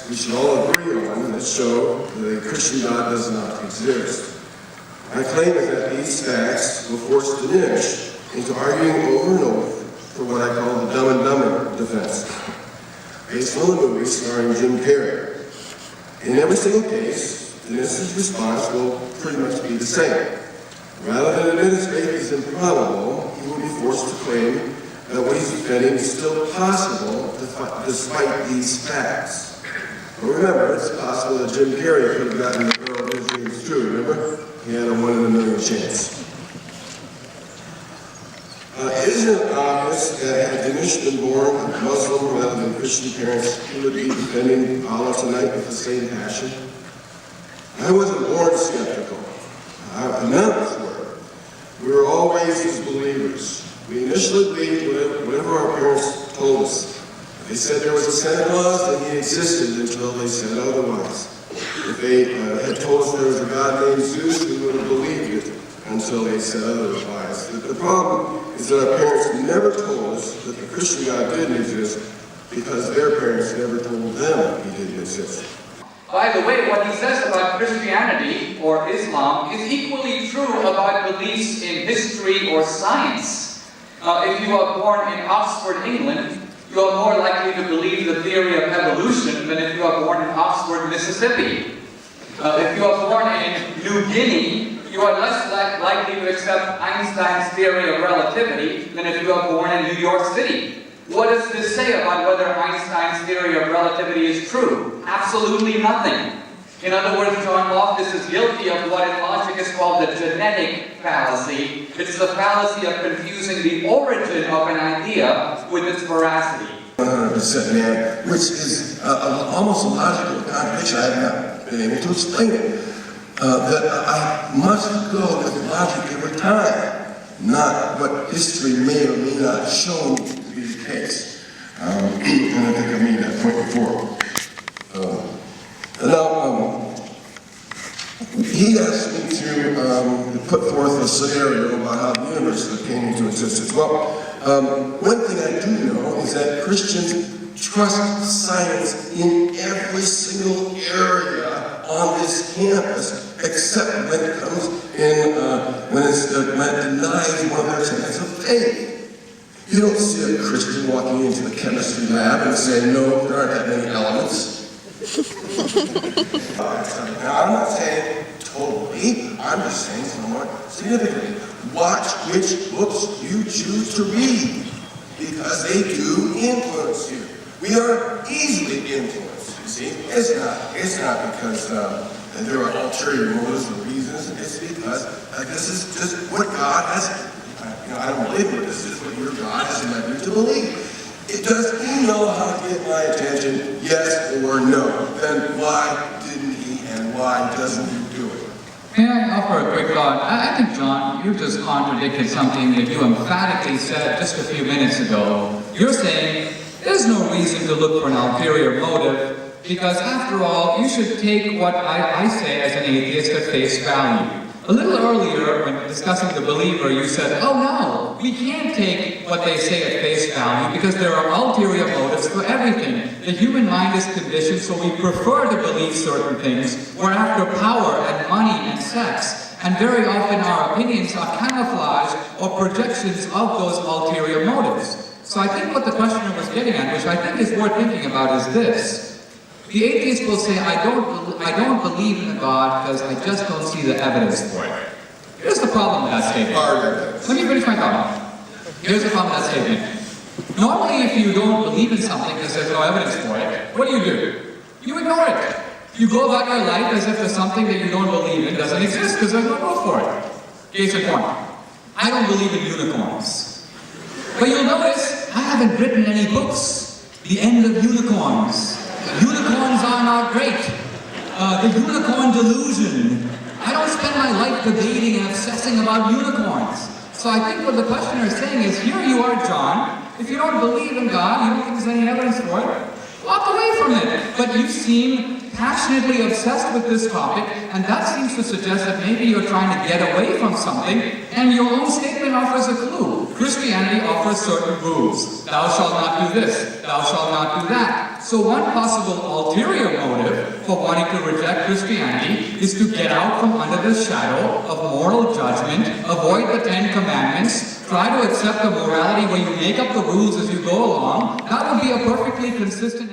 facts we should all agree on that show that a Christian God does not exist. My claim is that these facts will force Dinesh into arguing over and over for what I call the Dumb and Dumber defense, based on the movie starring Jim Carrey. In every single case, Dinesh's response will pretty much be the same. Rather than admit his faith is improbable, he will be forced to claim that what he's defending is still possible despite these facts. But remember, it's possible that Jim Carrey could have gotten the girl of his dreams true, remember? He had a 1 in a million chance. Isn't it obvious that had Dinesh been born with Muslim rather than Christian parents, he would be defending Allah tonight with the same passion? I wasn't born skeptical. None of us were. We were all raised as believers. We initially believed whatever our parents told us. If they said there was a Santa Claus, then he existed until they said otherwise. If they had told us there was a God named Zeus, we would have believed it until they said otherwise. The problem is that our parents never told us that the Christian God didn't exist because their parents never told them he didn't exist. By the way, what he says about Christianity or Islam is equally true about beliefs in history or science. If you are born in Oxford, England, you are more likely to believe the theory of evolution than if you are born in Oxford, Mississippi. If you are born in New Guinea, you are less likely to accept Einstein's theory of relativity than if you are born in New York City. What does this say about whether Einstein's theory of relativity is true? Absolutely nothing. In other words, John Loftus is guilty of what in logic is called the genetic fallacy. It's the fallacy of confusing the origin of an idea with its veracity. 100%, man, which is almost a logical contradiction. I have not been able to explain it. That I must go with logic every time, not what history may or may not show me to be the case. And I think I made that point before. Now, he asked me to put forth a scenario about how the universe came into existence. Well, one thing I do know is that Christians trust science in every single area on this campus, except when it comes in, when it denies one of their tenets of faith. You don't see a Christian walking into the chemistry lab and saying, no, there aren't that many elements. Now, I'm not saying totally, I'm just saying somewhat significantly. Watch which books you choose to read, because they do influence you. We are easily influenced, you see. It's not because there are ulterior motives or reasons. It's because this is just what God has, I don't believe it, this is what your God has led you to believe. Does he know how to get my attention, yes or no? Then why didn't he and why doesn't he do it? May I offer a quick thought? I think, John, you just contradicted something that you emphatically said just a few minutes ago. You're saying there's no reason to look for an ulterior motive because, after all, you should take what I say as an atheist at face value. A little earlier, when discussing the believer, you said, oh no, we can't take what they say at face value because there are ulterior motives for everything. The human mind is conditioned, so we prefer to believe certain things. We're after power and money and sex, and very often our opinions are camouflage or projections of those ulterior motives. So I think what the questioner was getting at, which I think is worth thinking about, is this. The atheist will say, I don't believe in a God because I just don't see the evidence for it. Here's the problem with that statement. Let me finish my thought. Here's the problem with that statement. Normally, if you don't believe in something because there's no evidence for it, what do? You ignore it. You go about your life as if there's something that you don't believe in doesn't exist because there's no proof for it. Case in point. I don't believe in unicorns. But you'll notice, I haven't written any books. The End of Unicorns. Unicorns are not great. The unicorn delusion. I don't spend my life debating and obsessing about unicorns. So I think what the questioner is saying is, here you are, John. If you don't believe in God, you don't think there's any evidence for it, walk away from it. But you seem passionately obsessed with this topic, and that seems to suggest that maybe you're trying to get away from something, and your own statement offers a clue. Christianity offers certain rules. Thou shalt not do this, thou shalt not do that. So one possible ulterior motive for wanting to reject Christianity is to get out from under the shadow of moral judgment, avoid the 10 Commandments, try to accept the morality where you make up the rules as you go along. That would be a perfectly consistent